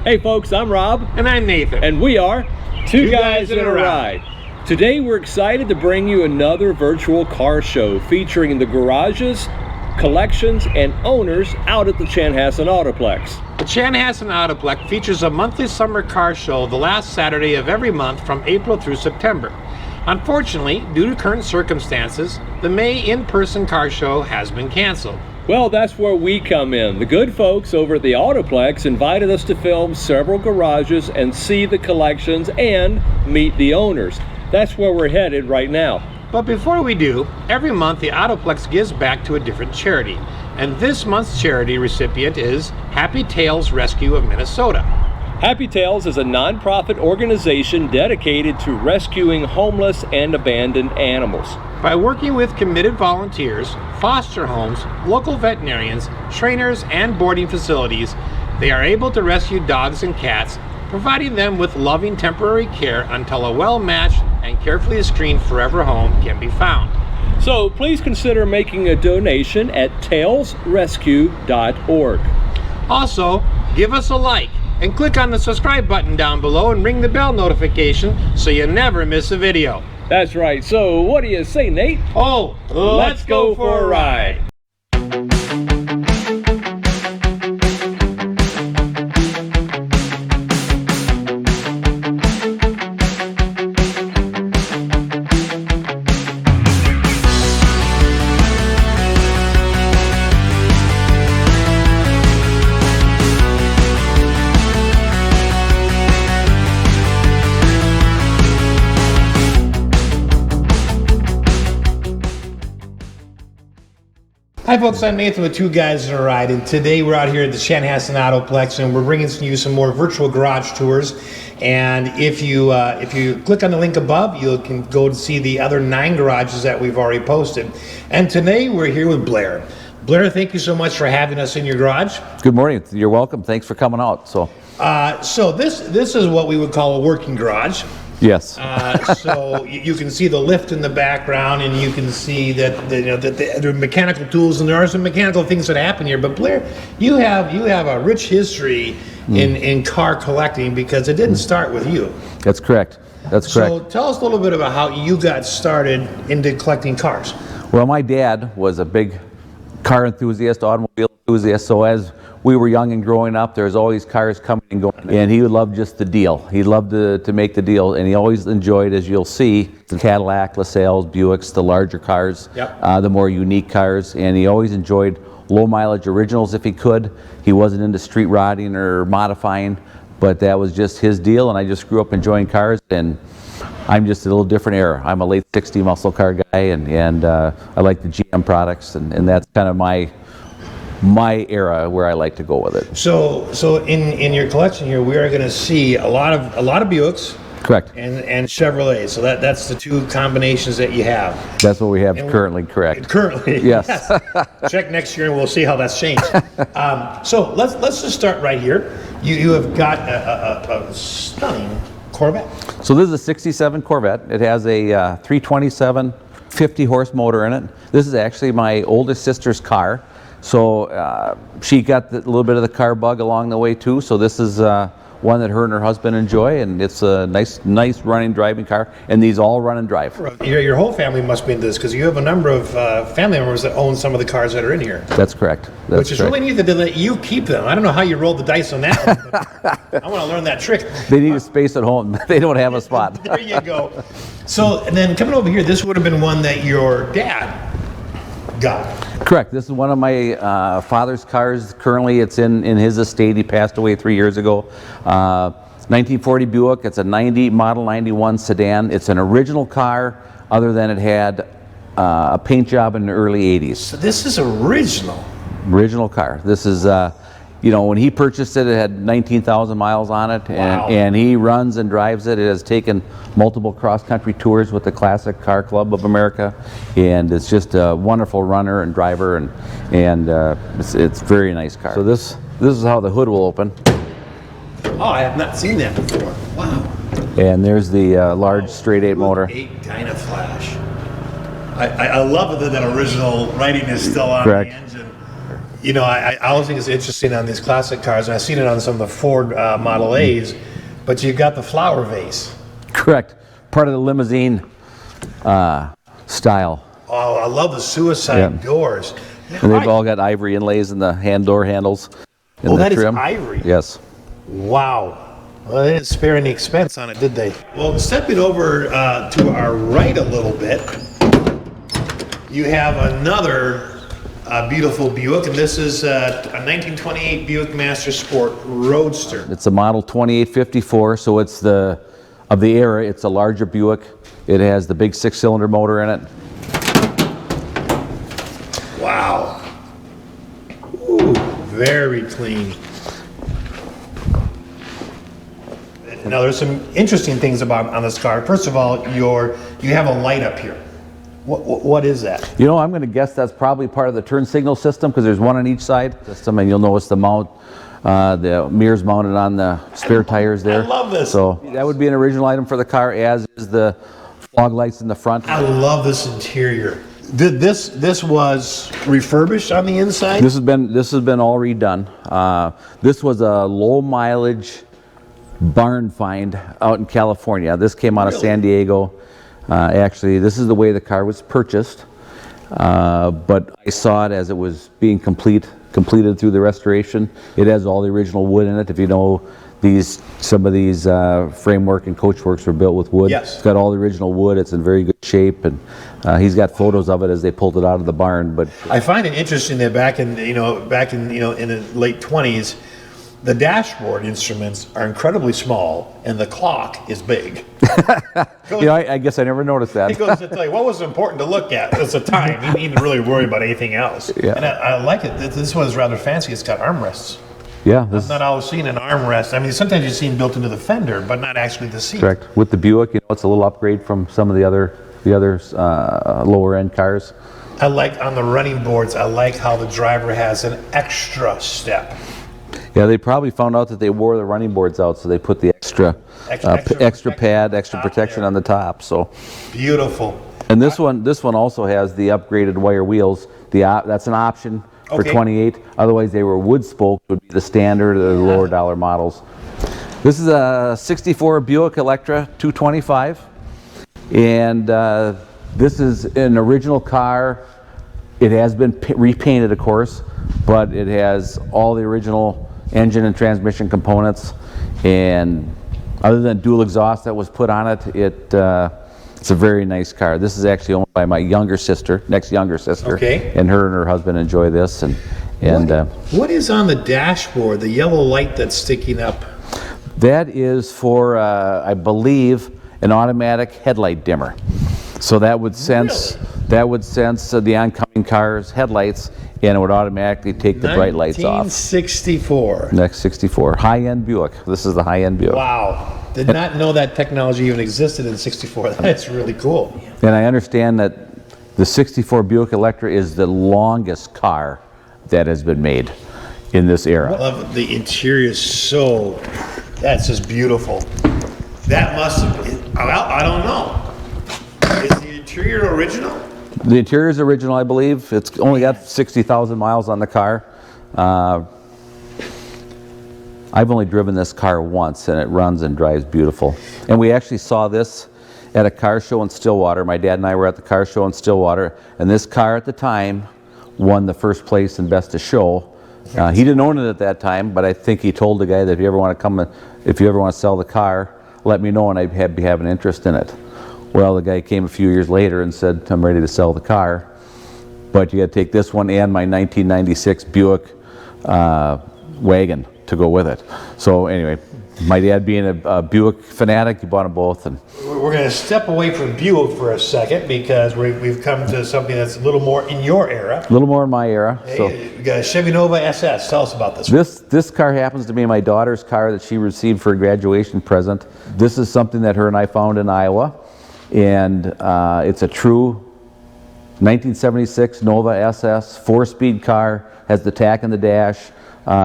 Hey folks, I'm Rob. And I'm Nathan. And we are Two Guys in a Ride. Today we're excited to bring you another virtual car show featuring the garages, collections, and owners out at the Chanhassen Autoplex. The Chanhassen Autoplex features a monthly summer car show the last Saturday of every month from April through September. Unfortunately, due to current circumstances, the May in-person car show has been canceled. Well, that's where we come in. The good folks over at the Autoplex invited us to film several garages and see the collections and meet the owners. That's where we're headed right now. But before we do, every month the Autoplex gives back to a different charity. And this month's charity recipient is Happy Tails Rescue of Minnesota. Happy Tails is a non-profit organization dedicated to rescuing homeless and abandoned animals. By working with committed volunteers, foster homes, local veterinarians, trainers, and boarding facilities, they are able to rescue dogs and cats, providing them with loving temporary care until a well-matched and carefully screened forever home can be found. So please consider making a donation at tailsrescue.org. Also, give us a like and click on the subscribe button down below and ring the bell notification so you never miss a video. That's right. So what do you say, Nate? Oh, let's go for a ride. Hi folks, I'm Nathan with Two Guys in a Ride, and today we're out here at the Chanhassen Autoplex and we're bringing you some more virtual garage tours. And if you click on the link above, you can go to see the other 9 garages that we've already posted. And today we're here with Blair. Blair, thank you so much for having us in your garage. Good morning. You're welcome. Thanks for coming out. So this is what we would call a working garage. Yes. So you can see the lift in the background, and you can see that there are mechanical tools, and there are some mechanical things that happen here. But Blair, you have a rich history in car collecting because it didn't start with you. That's correct. That's correct. So tell us a little bit about how you got started into collecting cars. Well, my dad was a big car enthusiast, automobile enthusiast. So as we were young and growing up, there's always cars coming and going, and he would love just the deal. He loved to make the deal, and he always enjoyed, as you'll see, the Cadillac, LaSalle's, Buicks, the larger cars, the more unique cars, and he always enjoyed low mileage originals if he could. He wasn't into street rodding or modifying, but that was just his deal, and I just grew up enjoying cars, and I'm just a little different era. I'm a late 60 muscle car guy, and I like the GM products, and that's kind of my era where I like to go with it. So in your collection here, we are going to see a lot of Buicks. Correct. And Chevrolets. So that's the 2 combinations that you have. That's what we have currently. Correct. Currently. Yes. Check next year and we'll see how that's changed. So let's just start right here. You have got a stunning Corvette. So this is a 67 Corvette. It has a 327 50 horse motor in it. This is actually my oldest sister's car. So she got a little bit of the car bug along the way too. So this is one that her and her husband enjoy, and it's a nice running driving car. And these all run and drive. Your whole family must be into this because you have a number of family members that own some of the cars that are in here. That's correct. Which is really neat that they let you keep them. I don't know how you rolled the dice on that one, but I want to learn that trick. They need a space at home. They don't have a spot. There you go. So, and then coming over here, this would have been one that your dad got. Correct. This is one of my father's cars. Currently, it's in his estate. He passed away 3 years ago. 1940 Buick. It's a model 91 sedan. It's an original car, other than it had a paint job in the early 80s. So this is original. Original car. This is, when he purchased it, it had 19,000 miles on it, and he runs and drives it. It has taken multiple cross-country tours with the Classic Car Club of America, and it's just a wonderful runner and driver, and it's a very nice car. So this is how the hood will open. Oh, I have not seen that before. Wow. And there's the large straight 8 motor. 8 Dynaflash. I love that original writing is still on Correct. the engine. You know, I always think it's interesting on these classic cars, and I've seen it on some of the Ford Model A's, but you've got the flower vase. Correct. Part of the limousine style. Oh, I love the suicide doors. And they've all got ivory inlays in the door handles. Oh, that is ivory. Yes. Wow. Well, they didn't spare any expense on it, did they? Well, stepping over to our right a little bit, you have another beautiful Buick, and this is a 1928 Buick Master Sport Roadster. It's a model 2854, so it's of the era, it's a larger Buick. It has the big 6-cylinder motor in it. Wow. Ooh, very clean. Now, there's some interesting things on this car. First of all, you have a light up here. What is that? You know, I'm going to guess that's probably part of the turn signal system, because there's one on each side. And you'll notice the mirrors mounted on the spare tires there. I love this. So that would be an original item for the car, as is the fog lights in the front. I love this interior. This was refurbished on the inside? This has been all redone. This was a low mileage barn find out in California. This came out of San Diego. Actually, this is the way the car was purchased, but I saw it as it was being completed through the restoration. It has all the original wood in it. If you know, some of these framework and coachworks were built with wood. Yes. It's got all the original wood. It's in very good shape, and he's got photos of it as they pulled it out of the barn. But I find it interesting that back in in the late 20s, the dashboard instruments are incredibly small, and the clock is big. I guess I never noticed that. It goes to tell you what was important to look at at the time. You didn't really worry about anything else. Yeah. And I like it. This one is rather fancy. It's got armrests. Yeah, I've not always seen an armrest. I mean, sometimes you've seen built into the fender, but not actually the seat. Correct. With the Buick, it's a little upgrade from some of the other lower end cars. I like on the running boards. I like how the driver has an extra step. Yeah, they probably found out that they wore the running boards out, so they put the extra pad, extra protection on the top. So beautiful. And this one also has the upgraded wire wheels. That's an option for 28. Otherwise, they were wood spoke, would be the standard or the lower dollar models. This is a '64 Buick Electra 225, and this is an original car. It has been repainted, of course, but it has all the original engine and transmission components, and other than dual exhaust that was put on it, it's a very nice car. This is actually owned by my next younger sister, and her husband enjoy this. And what is on the dashboard? The yellow light that's sticking up. That is for I believe an automatic headlight dimmer. So that would sense the oncoming car's headlights, and it would automatically take the bright lights off. 1964. Next 64. High-end Buick. This is the high-end Buick. Wow. Did not know that technology even existed in '64. That's really cool. And I understand that the '64 Buick Electra is the longest car that has been made in this era. I love the interior. That's just beautiful. That must have been, I don't know. Is the interior original? The interior is original, I believe. It's only got 60,000 miles on the car. I've only driven this car once, and it runs and drives beautiful. And we actually saw this at a car show in Stillwater. My dad and I were at the car show in Stillwater, and this car at the time won the first place in Best of Show. He didn't own it at that time, but I think he told the guy that if you ever want to sell the car, let me know, and I'd have an interest in it. Well, the guy came a few years later and said, I'm ready to sell the car, but you got to take this one and my 1996 Buick wagon to go with it. So anyway, my dad being a Buick fanatic, he bought them both. And we're going to step away from Buick for a second, because we've come to something that's a little more in your era. A little more in my era. Hey, so we got a Chevy Nova SS. Tell us about this. This car happens to be my daughter's car that she received for a graduation present. This is something that her and I found in Iowa, and it's a true 1976 Nova SS, 4-speed car, has the tack in the dash,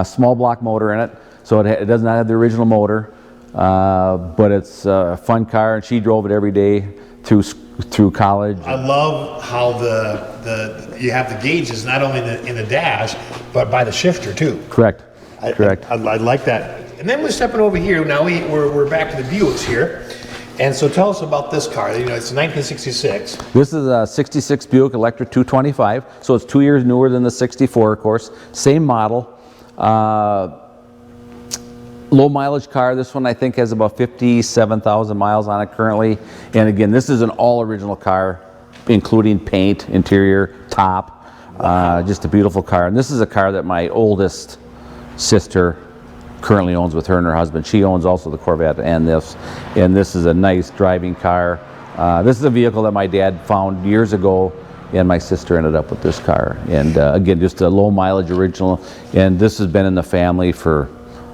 small block motor in it, so it does not have the original motor, but it's a fun car, and she drove it every day through college. I love how the you have the gauges not only in the dash, but by the shifter too. Correct. Correct. I like that. And then we're stepping over here. Now we're back to the Buicks here. And so tell us about this car. You know, it's a 1966. This is a 66 Buick Electra 225, so it's 2 years newer than the 64, of course. Same model. Low mileage car. This one I think has about 57,000 miles on it currently. And again, this is an all original car, including paint, interior, top. Just a beautiful car. And this is a car that my oldest sister currently owns with her and her husband. She owns also the Corvette and this is a nice driving car. This is a vehicle that my dad found years ago, and my sister ended up with this car. And again, just a low mileage original. And this has been in the family for,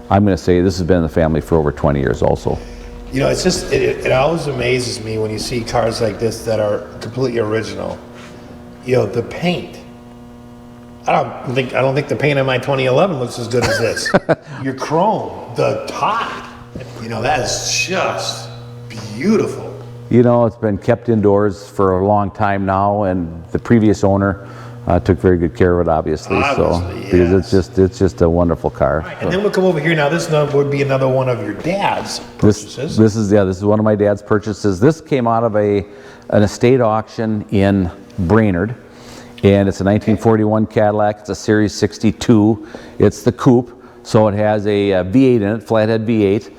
I'm going to say this has been in the family for over 20 years also. You know, it's just, it always amazes me when you see cars like this that are completely original. You know, the paint. I don't think the paint on my 2011 looks as good as this. Your chrome, the top, you know, that is just beautiful. You know, it's been kept indoors for a long time now, and the previous owner took very good care of it, obviously. Because it's just a wonderful car. Right, and then we'll come over here. Now this would be another one of your dad's purchases. This is one of my dad's purchases. This came out of an estate auction in Brainerd. And it's a 1941 Cadillac. It's a Series 62. It's the coupe, so it has a V8 in it, flathead V8.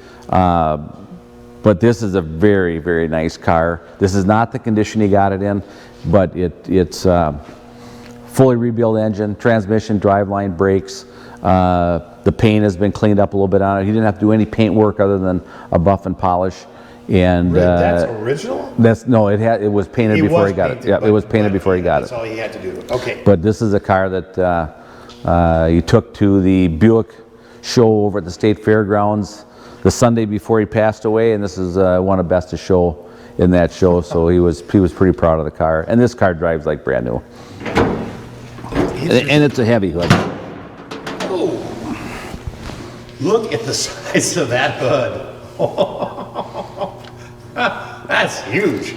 But this is a very, very nice car. This is not the condition he got it in, but it's fully rebuilt engine, transmission, driveline, brakes. The paint has been cleaned up a little bit on it. He didn't have to do any paint work other than a buff and polish. And really? That's original? It was painted before he got it. Yeah, it was painted before he got it. That's all he had to do. Okay. But this is a car that he took to the Buick show over at the State Fairgrounds the Sunday before he passed away, and this is won a Best of Show in that show. So he was pretty proud of the car, and this car drives like brand new. And it's a heavy hood. Oh, look at the size of that hood. That's huge.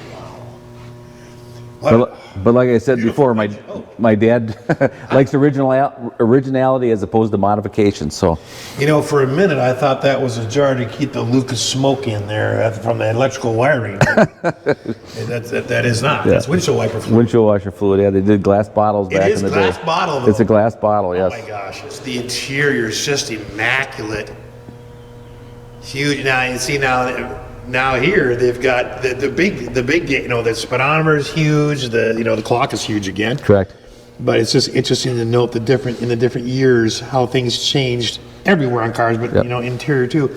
But like I said before, my dad likes originality as opposed to modification. So, you know, for a minute I thought that was a jar to keep the Lucas smoke in there from the electrical wiring. that is not. Yeah. That's windshield wiper fluid. Windshield washer fluid. Yeah, they did glass bottles back in the day. It is glass bottle, though. It's a glass bottle. Yes. Oh my gosh! It's the interior is just immaculate. Huge. Now you see now here they've got the big you know, the speedometer is huge, the clock is huge again. Correct. But it's just interesting to note in the different years how things changed everywhere on cars, but you know, interior too.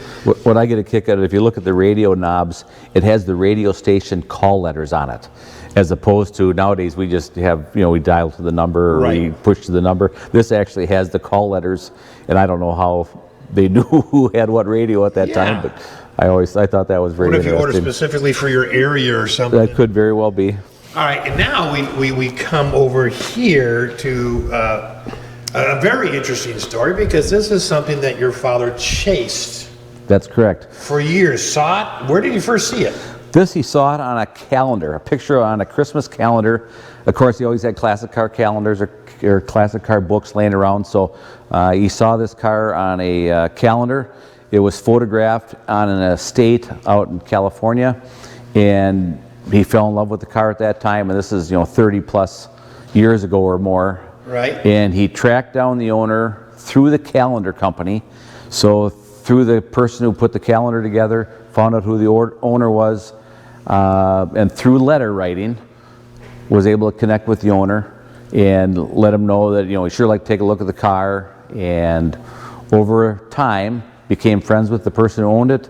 What I get a kick out of, if you look at the radio knobs, it has the radio station call letters on it, as opposed to nowadays we just have, you know, we dial to the number or we push to the number. This actually has the call letters, and I don't know how they knew who had what radio at that time, but I thought that was very interesting. What if you order specifically for your area or something? That could very well be. All right, and now we come over here to a very interesting story, because this is something that your father chased. That's correct. For years. Saw it? Where did you first see it? This he saw it on a calendar, a picture on a Christmas calendar. Of course, he always had classic car calendars or classic car books laying around, so he saw this car on a calendar. It was photographed on an estate out in California, and he fell in love with the car at that time, and this is, you know, 30 plus years ago or more. Right. And he tracked down the owner through the calendar company. So through the person who put the calendar together, found out who the owner was, and through letter writing was able to connect with the owner and let him know that, you know, he'd sure like to take a look at the car. And over time became friends with the person who owned it,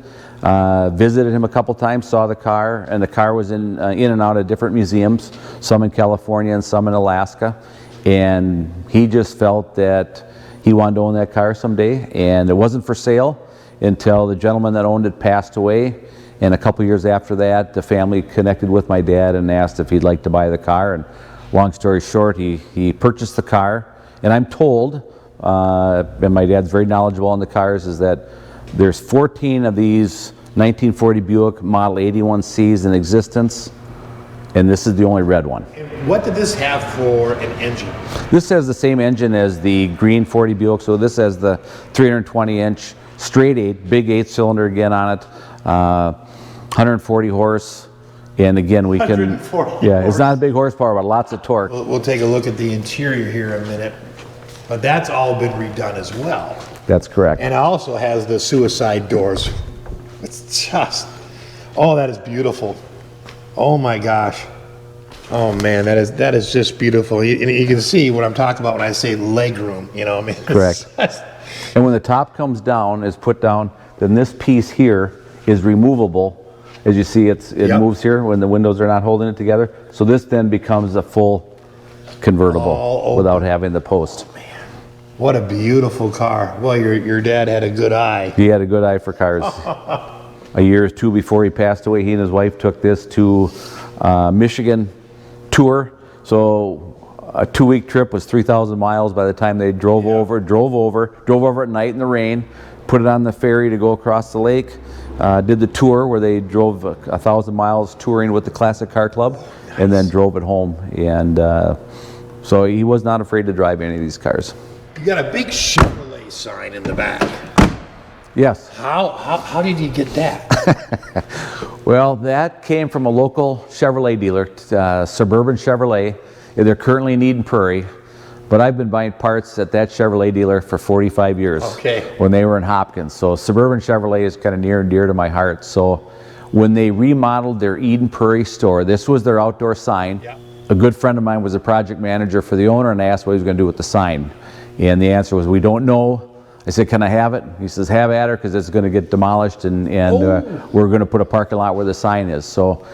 visited him a couple times, saw the car, and the car was in and out of different museums, some in California and some in Alaska. And he just felt that he wanted to own that car someday, and it wasn't for sale until the gentleman that owned it passed away. And a couple years after that, the family connected with my dad and asked if he'd like to buy the car. And long story short, he purchased the car. And I'm told, and my dad's very knowledgeable on the cars, is that there's 14 of these 1940 Buick Model 81Cs in existence, and this is the only red one. And what did this have for an engine? This has the same engine as the green 40 Buick, so this has the 320-inch straight 8, big 8-cylinder again on it, 140 horse, and again we can, 140 yeah, it's not a big horsepower, but lots of torque. We'll take a look at the interior here in a minute, but that's all been redone as well. That's correct. And it also has the suicide doors. It's just, oh, that is beautiful. Oh my gosh. Oh man, that is just beautiful. You can see what I'm talking about when I say leg room, you know, I mean. Correct. And when the top comes down, is put down, then this piece here is removable. As you see, it Yep. moves here when the windows are not holding it together. So this then becomes a full convertible All without having the post. What a beautiful car. Well, your dad had a good eye. He had a good eye for cars. A year or two before he passed away, he and his wife took this to Michigan tour. So a 2-week trip was 3,000 miles by the time they drove over at night in the rain, put it on the ferry to go across the lake, did the tour where they drove 1,000 miles touring with the Classic Car Club, and then drove it home. And so he was not afraid to drive any of these cars. You got a big Chevrolet sign in the back. Yes. How did you get that? Well, that came from a local Chevrolet dealer, Suburban Chevrolet. They're currently in Eden Prairie, but I've been buying parts at that Chevrolet dealer for 45 years. Okay. When they were in Hopkins. So Suburban Chevrolet is kind of near and dear to my heart. So when they remodeled their Eden Prairie store, this was their outdoor sign. Yeah. A good friend of mine was a project manager for the owner, and I asked what he was going to do with the sign. And the answer was, we don't know. I said, can I have it? He says, have at her, because it's going to get demolished, and we're going to put a parking lot where the sign is. So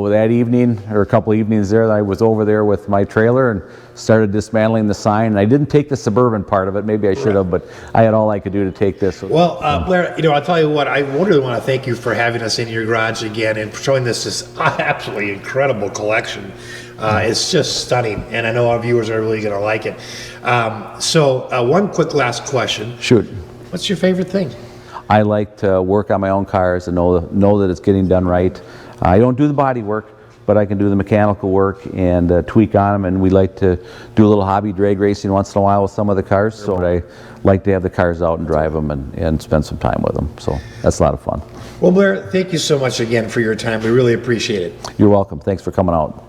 that evening, or a couple of evenings there, I was over there with my trailer and started dismantling the sign. And I didn't take the Suburban part of it. Maybe I should have, but I had all I could do to take this. Well, Blair, I'll tell you what, I really want to thank you for having us in your garage again and showing this absolutely incredible collection. It's just stunning, and I know our viewers are really going to like it. So one quick last question. Shoot. What's your favorite thing? I like to work on my own cars and know that it's getting done right. I don't do the body work, but I can do the mechanical work and tweak on them, and we like to do a little hobby drag racing once in a while with some of the cars. So I like to have the cars out and drive them and spend some time with them. So that's a lot of fun. Well, Blair, thank you so much again for your time. We really appreciate it. You're welcome. Thanks for coming out.